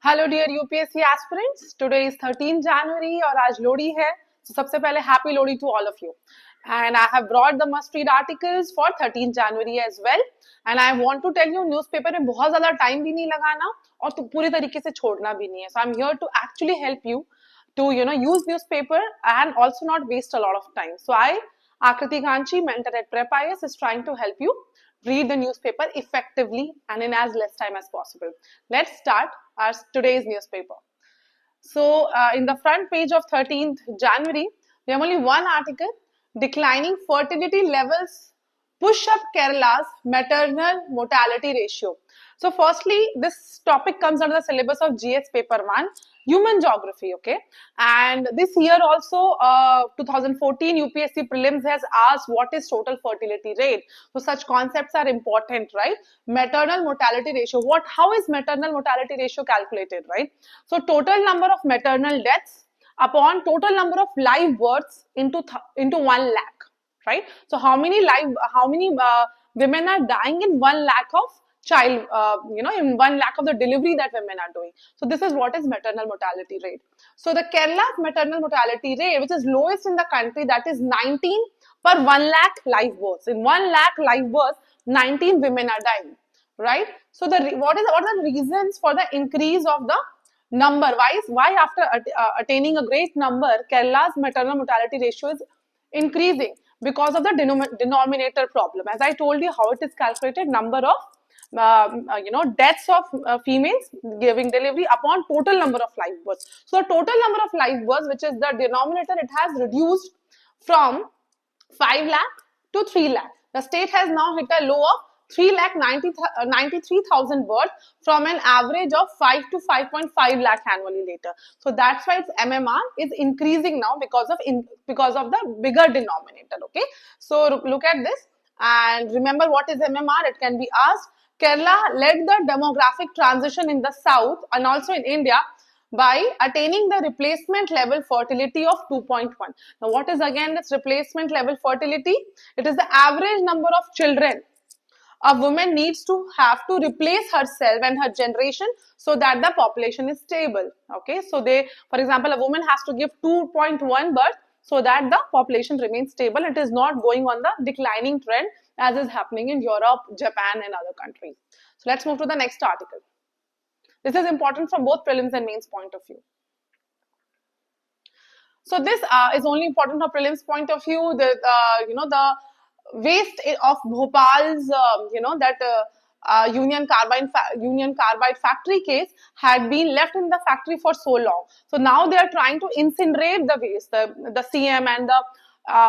Hello dear UPSC aspirants, today is 13 January और आज लोहड़ी है। तो सबसे पहले happy Lohri to all of you and I have brought the must read articles for 13 January as well and I want to tell you newspaper में बहुत ज्यादा time भी नहीं लगाना और तो पूरी तरीके से छोड़ना भी नहीं है। So I am here to actually help you to use newspaper and also not waste a lot of time. So I, 𝐤𝐞𝐥𝐻, mentor at Prepp IAS, is trying to help you read the newspaper effectively and in as less time as possible. Let's start our today's newspaper. So in the front page of 13th January, we have only one article: declining fertility levels push up Kerala's maternal mortality ratio. So firstly, this topic comes under the syllabus of GS paper 1, human geography, okay? And this year also, 2014 UPSC Prelims has asked what is total fertility rate. So such concepts are important, right? Maternal mortality ratio. How is maternal mortality ratio calculated, right? So total number of maternal deaths upon total number of live births into 1 lakh, right? So how many women are dying in 1 lakh of child, in 1 lakh of the delivery that women are doing. So this is what is maternal mortality rate. So the Kerala's maternal mortality rate, which is lowest in the country, that is 19 per 1 lakh live births. In 1 lakh live births, 19 women are dying, right? So what are the reasons for the increase of the number? Why after attaining a great number, Kerala's maternal mortality ratio is increasing? Because of the denominator problem. As I told you how it is calculated, number of deaths of females giving delivery upon total number of live births. So the total number of live births, which is the denominator, it has reduced from 5 lakh to 3 lakh. The state has now hit a low of 3,93,000 births from an average of 5 to 5.5 lakh annually later. So that's why its MMR is increasing now because of the bigger denominator. Okay, so look at this and remember what is MMR. It can be asked. Kerala led the demographic transition in the south and also in India by attaining the replacement level fertility of 2.1. Now what is again this replacement level fertility? It is the average number of children a woman needs to have to replace herself and her generation so that the population is stable. Okay, so for example, a woman has to give 2.1 birth so that the population remains stable. It is not going on the declining trend as is happening in Europe, Japan and other countries. So let's move to the next article. This is important from both prelims and mains point of view. So this is only important from prelims point of view. The waste of Bhopal's, Union Carbide factory case had been left in the factory for so long. So now they are trying to incinerate the waste. The CM and the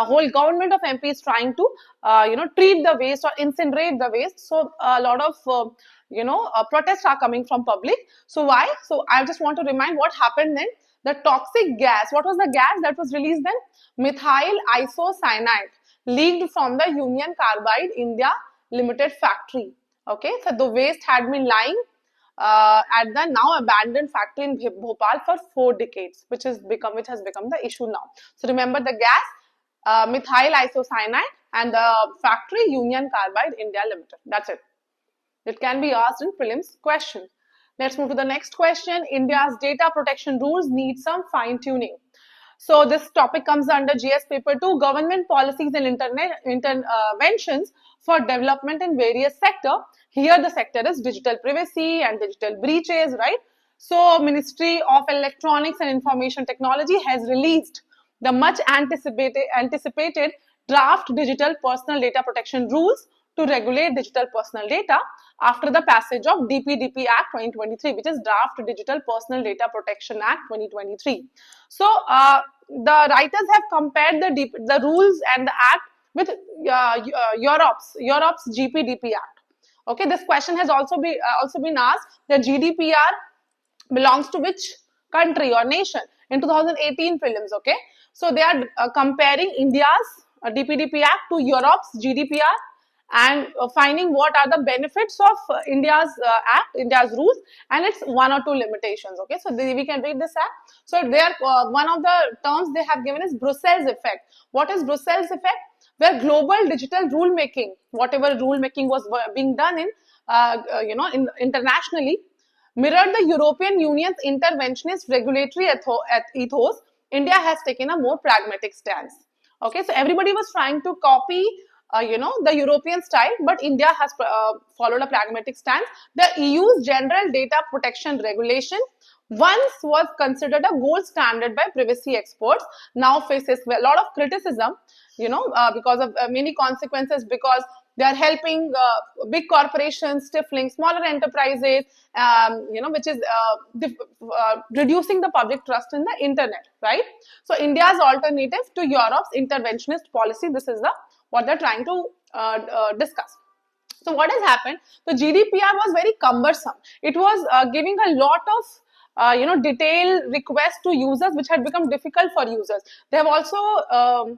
whole government of MP is trying to, treat the waste or incinerate the waste. So a lot of, protests are coming from public. So why? So I just want to remind what happened then. The toxic gas, what was the gas that was released then? Methyl isocyanate. Leaked from the Union Carbide India Limited factory. Okay, so the waste had been lying at the now abandoned factory in Bhopal for 4 decades, which has become the issue now. So remember the gas, methyl isocyanate, and the factory Union Carbide India Limited. That's it. It can be asked in prelims question. Let's move to the next question. India's data protection rules need some fine tuning. So this topic comes under GS paper 2, government policies and interventions for development in various sectors. Here the sector is digital privacy and digital breaches, right? So Ministry of Electronics and Information Technology has released the much anticipated draft digital personal data protection rules to regulate digital personal data after the passage of DPDP Act 2023, which is Draft Digital Personal Data Protection Act 2023. So the writers have compared the rules and the act with Europe's GPDP Act. Okay, this question has also been asked. The GDPR belongs to which country or nation in 2018 prelims? Okay, so they are comparing India's DPDP Act to Europe's GDPR and finding what are the benefits of India's India's rules and its 1 or 2 limitations. Okay, so we can read this act. So there, one of the terms they have given is Brussels effect. What is Brussels effect? Where global digital rule making, whatever rule making was being done in, internationally, mirrored the European Union's interventionist regulatory ethos, India has taken a more pragmatic stance. Okay, so everybody was trying to copy, the European style, but India has followed a pragmatic stance. The EU's General Data Protection Regulation once was considered a gold standard by privacy experts, now faces a lot of criticism, because of many consequences, because they are helping big corporations, stifling smaller enterprises, which is reducing the public trust in the internet, right? So India's alternative to Europe's interventionist policy, this is what they're trying to discuss. So what has happened? The GDPR was very cumbersome. It was giving a lot of detailed requests to users, which had become difficult for users. They have also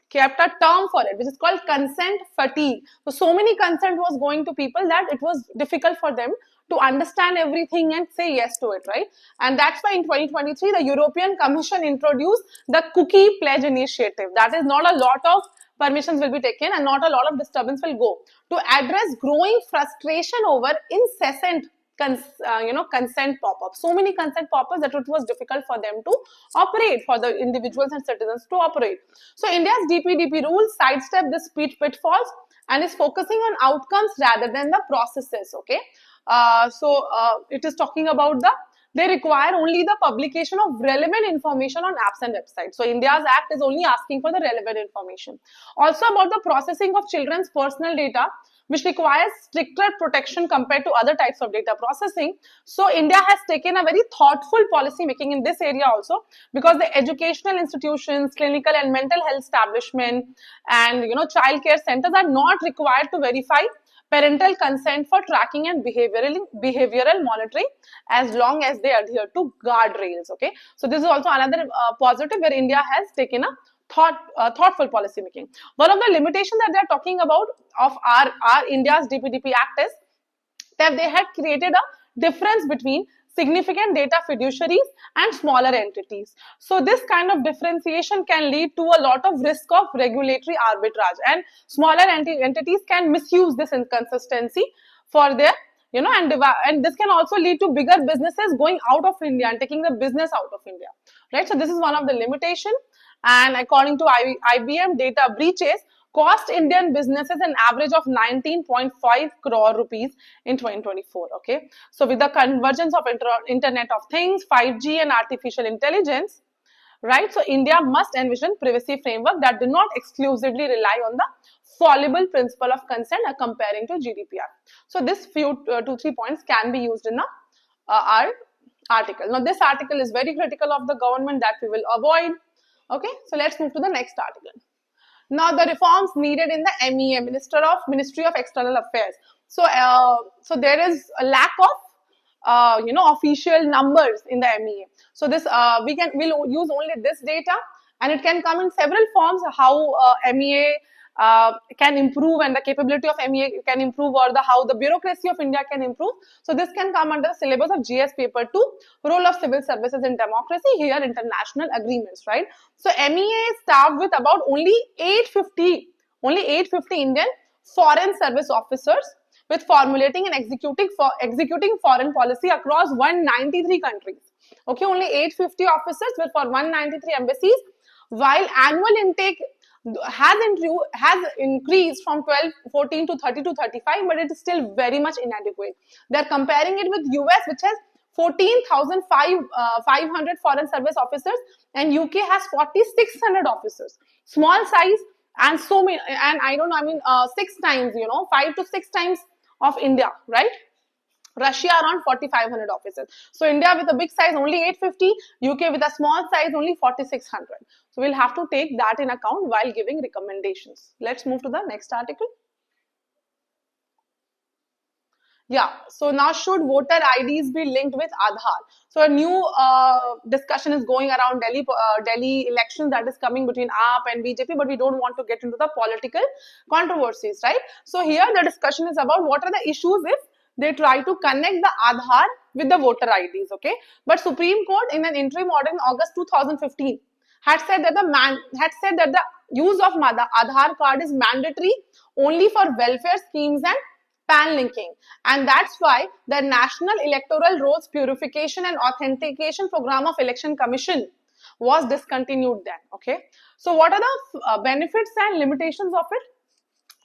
kept a term for it, which is called consent fatigue. So many consent was going to people that it was difficult for them to understand everything and say yes to it, right? And that's why in 2023, the European Commission introduced the Cookie Pledge Initiative. That is, not a lot of permissions will be taken and not a lot of disturbance will go, to address growing frustration over incessant consent pop-ups. So many consent pop-ups that it was difficult for them to operate, for the individuals and citizens to operate. So India's DPDP rules sidestep this speed pitfalls and is focusing on outcomes rather than the processes. Okay, it is talking about they require only the publication of relevant information on apps and websites. So India's act is only asking for the relevant information. Also about the processing of children's personal data, which requires stricter protection compared to other types of data processing. So India has taken a very thoughtful policy making in this area also, because the educational institutions, clinical and mental health establishment, and child care centers are not required to verify parental consent for tracking and behavioral monitoring, as long as they adhere to guardrails. Okay, so this is also another positive where India has taken a thoughtful policy making. One of the limitations that they are talking about of our India's DPDP Act is that they had created a difference between significant data fiduciaries and smaller entities. So this kind of differentiation can lead to a lot of risk of regulatory arbitrage, and smaller entities can misuse this inconsistency for their and this can also lead to bigger businesses going out of India and taking the business out of India, right? So this is one of the limitation. And according to IBM, data breaches cost Indian businesses an average of 19.5 crore rupees in 2024. Okay, so with the convergence of Internet of Things, 5G and artificial intelligence, right? So India must envision privacy framework that do not exclusively rely on the fallible principle of consent comparing to GDPR. So this few 2-3 points can be used in our article. Now this article is very critical of the government, that we will avoid. Okay, so let's move to the next article. Now the reforms needed in the MEA, Ministry of External Affairs. So there is a lack of official numbers in the MEA. So this we'll use only this data, and it can come in several forms. How MEA can improve, and the capability of MEA can improve, or how the bureaucracy of India can improve. So this can come under the syllabus of GS paper 2, role of civil services in democracy, here international agreements, right? So MEA is staffed with about only 850 Indian foreign service officers, with formulating and executing foreign policy across 193 countries. Okay, only 850 officers for 193 embassies, while annual intake has increased from 14 to 30 to 35, but it is still very much inadequate. They are comparing it with US, which has 14,500 foreign service officers, and UK has 4,600 officers. Small size, and so many, and 6 times, 5 to 6 times of India, right? Russia around 4,500 officers. So India with a big size only 850, UK with a small size only 4,600. So we'll have to take that in account while giving recommendations. Let's move to the next article. Yeah, so now should voter IDs be linked with Aadhaar? So a new discussion is going around Delhi elections that is coming between AAP and BJP, but we don't want to get into the political controversies, right? So here the discussion is about what are the issues if they try to connect the Aadhaar with the voter IDs, okay? But Supreme Court in an interim order in August 2015 had said that the use of Aadhaar card is mandatory only for welfare schemes and pan linking, and that's why the National Electoral Rolls Purification and Authentication Program of Election Commission was discontinued then. Okay, so what are the benefits and limitations of it?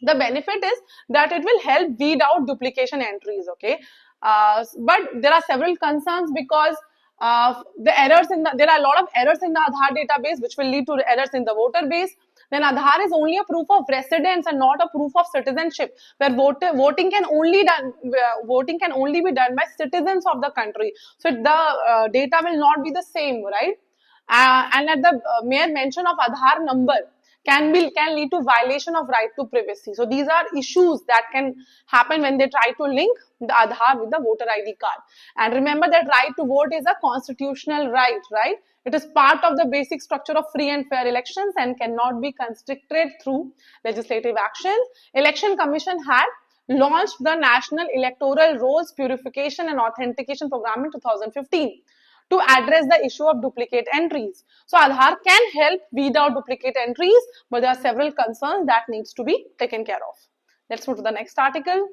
The benefit is that it will help weed out duplication entries. Okay, but there are several concerns because the errors in there are a lot of errors in the Aadhaar database which will lead to errors in the voter base. Then Aadhaar is only a proof of residence and not a proof of citizenship, where voting can only be done by citizens of the country. So the data will not be the same, right? And at the mere mention of Aadhaar number can lead to violation of right to privacy. So these are issues that can happen when they try to link the Aadhaar with the voter ID card. And remember that right to vote is a constitutional right, right? It is part of the basic structure of free and fair elections and cannot be constricted through legislative actions. Election Commission had launched the National Electoral Rolls Purification and Authentication Program in 2015 to address the issue of duplicate entries. So Aadhaar can help weed out duplicate entries, but there are several concerns that needs to be taken care of. Let's move to the next article.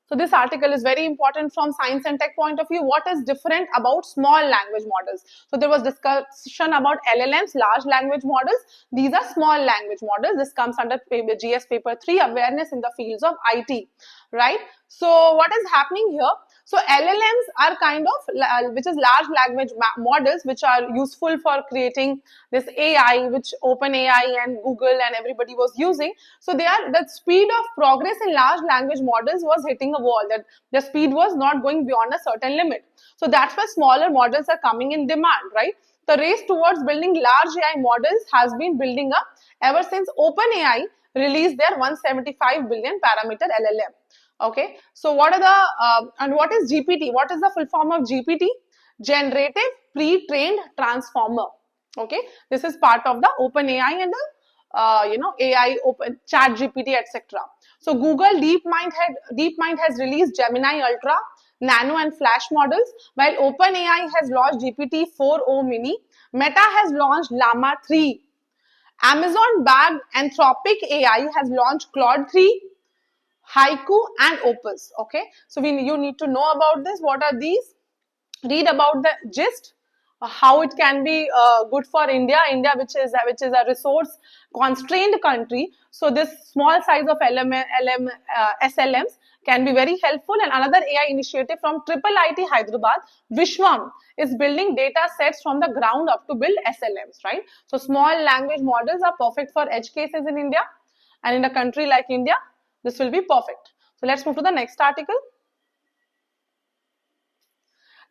So this article is very important from science and tech point of view. What is different about small language models? So there was discussion about LLMs, large language models. These are small language models. This comes under GS paper 3, awareness in the fields of IT, right? So what is happening here? So LLMs are kind of, which is large language models, which are useful for creating this AI, which OpenAI and Google and everybody was using. So the speed of progress in large language models was hitting a wall, that the speed was not going beyond a certain limit. So that's why smaller models are coming in demand, right? The race towards building large AI models has been building up ever since OpenAI released their 175 billion parameter LLM. Okay, so what are the and what is GPT? What is the full form of GPT? Generative Pre-trained Transformer. Okay, this is part of the OpenAI and the AI Open Chat GPT, etc. So Google DeepMind has released Gemini Ultra, Nano and Flash models, while OpenAI has launched GPT-4o Mini. Meta has launched Llama 3. Amazon-backed Anthropic AI has launched Claude 3. 𝐼𝐞𝐿 and Opus. Okay, so you need to know about this. What are these? Read about the gist, how it can be good for India, which is a resource constrained country. So this small size of SLMs can be very helpful. And another AI initiative from IIIT Hyderabad, Vishwam, is building data sets from the ground up to build SLMs, right? So small language models are perfect for edge cases in India, and in a country like India, this will be perfect. So let's move to the next article.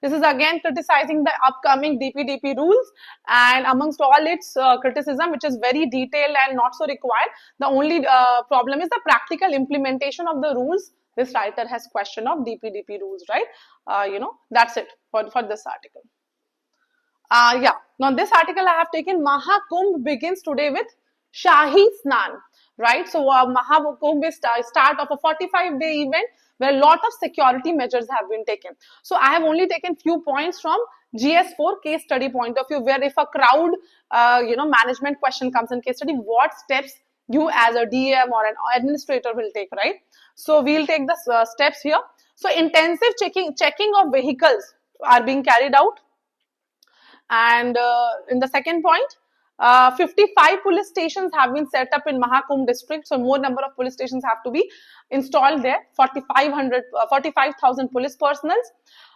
This is again criticizing the upcoming DPDP rules, and amongst all its criticism, which is very detailed and not so required, the only problem is the practical implementation of the rules. This writer has question of DPDP rules, right? That's it for this article. Yeah. Now this article I have taken, Mahakumbh begins today with Shahi Snan. Right, so Mahakumbh is start of a 45-day event where a lot of security measures have been taken. So I have only taken few points from GS4 case study point of view, where if a crowd, management question comes in case study, what steps you as a DM or an administrator will take, right? So we'll take the steps here. So intensive checking of vehicles are being carried out, and in the second point, 55 police stations have been set up in Mahakumbh district. So more number of police stations have to be installed there. 45,000 police personnel.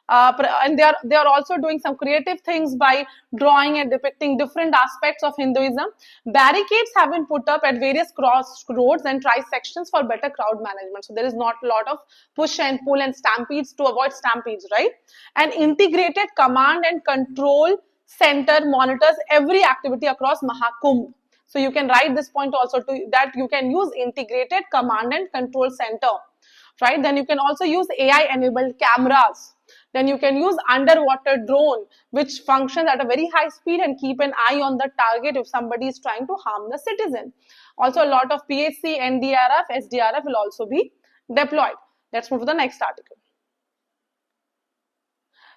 And they are also doing some creative things by drawing and depicting different aspects of Hinduism. Barricades have been put up at various crossroads and tri-sections for better crowd management. So there is not a lot of push and pull and stampedes to avoid stampedes, right? An integrated command and control center monitors every activity across Mahakumbh. So you can write this point also to that you can use integrated command and control center, right? Then you can also use AI enabled cameras. Then you can use underwater drone, which functions at a very high speed and keep an eye on the target if somebody is trying to harm the citizen. Also a lot of PHC, NDRF, SDRF will also be deployed. Let's move to the next article.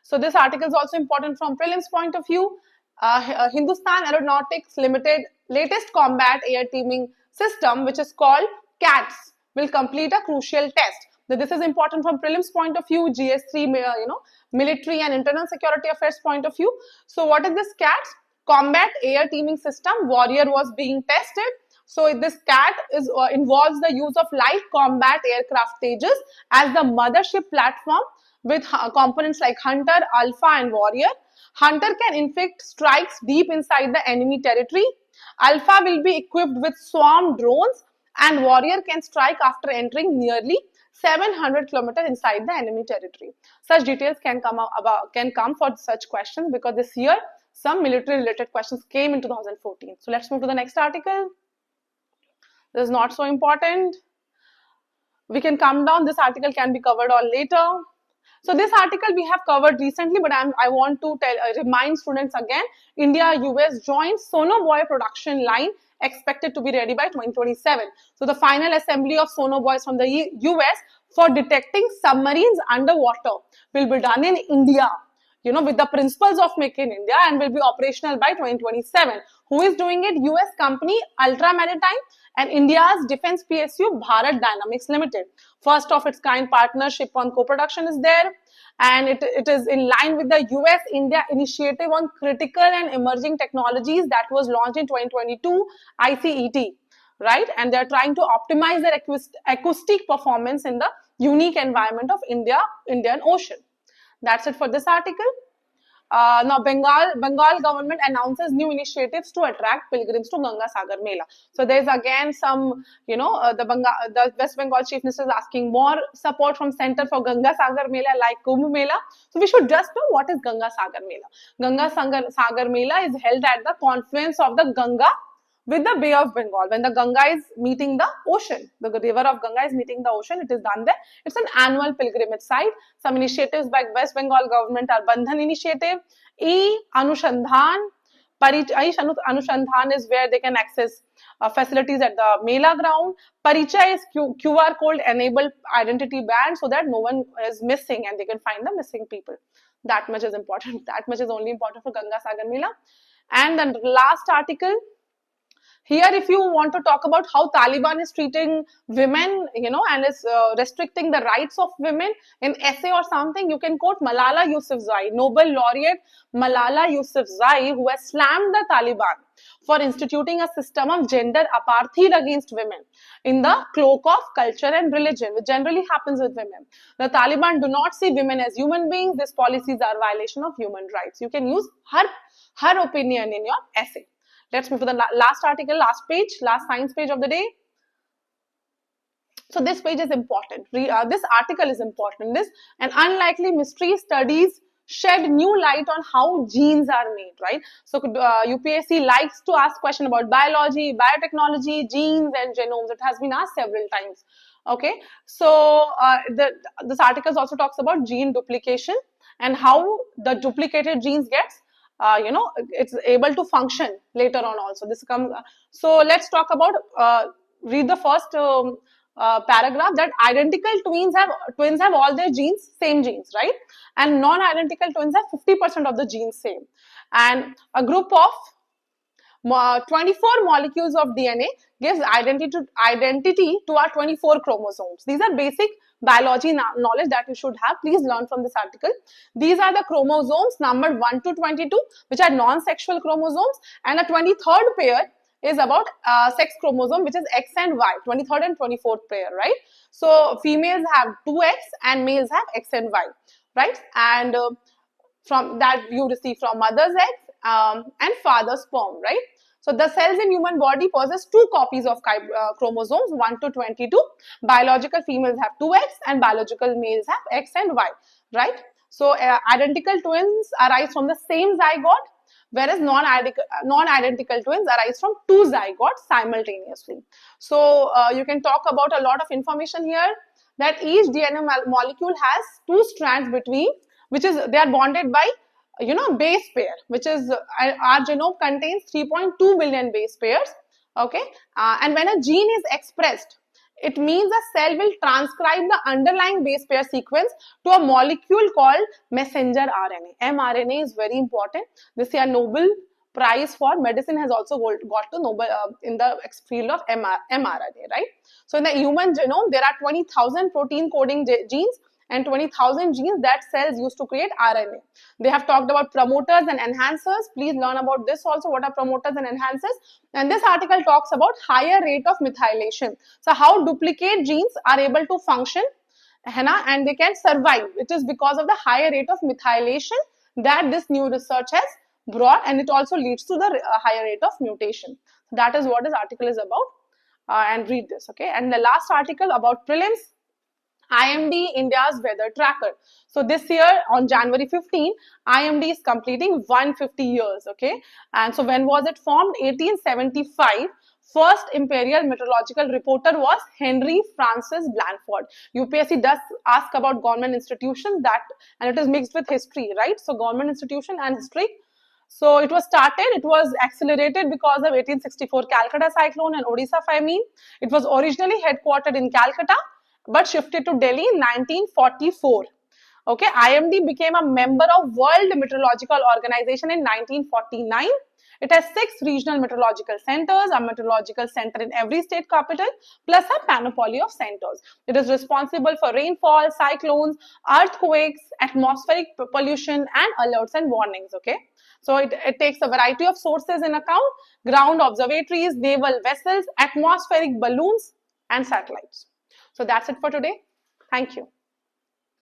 So this article is also important from prelims point of view. Hindustan Aeronautics Limited latest combat air teaming system, which is called CATS, will complete a crucial test. This is important from prelims point of view, GS3, military and internal security affairs point of view. So what is this CAT? Combat Air Teaming System Warrior was being tested. So this CAT involves the use of light combat aircraft Tejas as the mothership platform with components like Hunter, Alpha and Warrior. Hunter can inflict strikes deep inside the enemy territory. Alpha will be equipped with swarm drones, and Warrior can strike after entering nearly 700 kilometers inside the enemy territory. Such details can come for such questions, because this year some military related questions came in 2014. So let's move to the next article. This is not so important. We can come down. This article can be covered on later. So this article we have covered recently, but I want to remind students again. India-US joint sonobuoy production line expected to be ready by 2027. So the final assembly of sonobuoys from the US for detecting submarines underwater will be done in India, with the principles of Make in India, and will be operational by 2027. Who is doing it? US company Ultra Maritime and India's defense PSU Bharat Dynamics Limited. First of its kind partnership on co-production is there, and it is in line with the US-India initiative on critical and emerging technologies that was launched in 2022 ICET, right? And they are trying to optimize their acoustic performance in the unique environment of Indian Ocean. That's it for this article. Now, Bengal government announces new initiatives to attract pilgrims to Ganga Sagar Mela. So there's again some, the West Bengal Chief Minister is asking more support from center for Ganga Sagar Mela like Kumbh Mela. So we should just know what is Ganga Sagar Mela. Ganga Sagar Mela is held at the confluence of the Ganga with the Bay of Bengal. When the Ganga is meeting the ocean, the river of Ganga is meeting the ocean, it is done there. It's an annual pilgrimage site. Some initiatives by West Bengal government are Bandhan initiative, Anushandhan. Anushandhan is where they can access facilities at the Mela ground. Parichaya is QR code enabled identity band so that no one is missing and they can find the missing people. That much is important. That much is only important for Ganga Sagar Mela. And the last article. Here, if you want to talk about how Taliban is treating women, and is restricting the rights of women in essay or something, you can quote Malala Yousafzai, Nobel laureate Malala Yousafzai, who has slammed the Taliban for instituting a system of gender apartheid against women in the cloak of culture and religion, which generally happens with women. The Taliban do not see women as human beings. These policies are a violation of human rights. You can use her opinion in your essay. Let's move to the last article, last page, last science page of the day. So this page is important. This article is important. This an unlikely mystery studies shed new light on how genes are made, right? So UPSC likes to ask questions about biology, biotechnology, genes and genomes. It has been asked several times. Okay, so this article also talks about gene duplication and how the duplicated genes gets it's able to function later on also. This comes. So let's talk about, read the first paragraph, that identical twins have all their genes, same genes, right? And non-identical twins have 50% of the genes same. And a group of 24 molecules of DNA gives identity to our 24 chromosomes. These are basic biology knowledge that you should have. Please learn from this article. These are the chromosomes numbered 1 to 22, which are non-sexual chromosomes, and a 23rd pair is about sex chromosome, which is X and Y, 23rd and 24th pair, right? So females have 2X and males have X and Y, right? And from that you receive from mother's egg and father's sperm, right? So the cells in human body possess 2 copies of chromosomes 1 to 22. Biological females have 2X and biological males have X and Y, right? So identical twins arise from the same zygote, whereas non-identical twins arise from 2 zygotes simultaneously. So you can talk about a lot of information here, that each DNA molecule has 2 strands between, they are bonded by base pair, which is our genome contains 3.2 billion base pairs. Okay, and when a gene is expressed, it means a cell will transcribe the underlying base pair sequence to a molecule called messenger RNA. mRNA is very important. This is a Nobel prize for medicine has also got to Nobel in the field of mRNA, right? So in the human genome, there are 20,000 protein coding genes and 20,000 genes that cells use to create RNA. They have talked about promoters and enhancers. Please learn about this also, what are promoters and enhancers. And this article talks about higher rate of methylation. So how duplicate genes are able to function, and they can survive. It is because of the higher rate of methylation that this new research has brought, and it also leads to the higher rate of mutation. So that is what this article is about. And read this, okay? And the last article about prelims, IMD, India's weather tracker. So this year on January 15, IMD is completing 150 years, okay? And so when was it formed? 1875. First imperial meteorological reporter was Henry Francis Blandford. UPSC does ask about government institutions, that, and it is mixed with history, right? So government institution and history. So it was started, it was accelerated because of 1864 Calcutta cyclone and Odisha famine. It was originally headquartered in Calcutta, but shifted to Delhi in 1944. Okay, IMD became a member of World Meteorological Organization in 1949. It has 6 regional meteorological centers, a meteorological center in every state capital, plus a panoply of centers. It is responsible for rainfall, cyclones, earthquakes, atmospheric pollution, and alerts and warnings, okay? So it takes a variety of sources in account: ground observatories, naval vessels, atmospheric balloons, and satellites. So that's it for today. Thank you.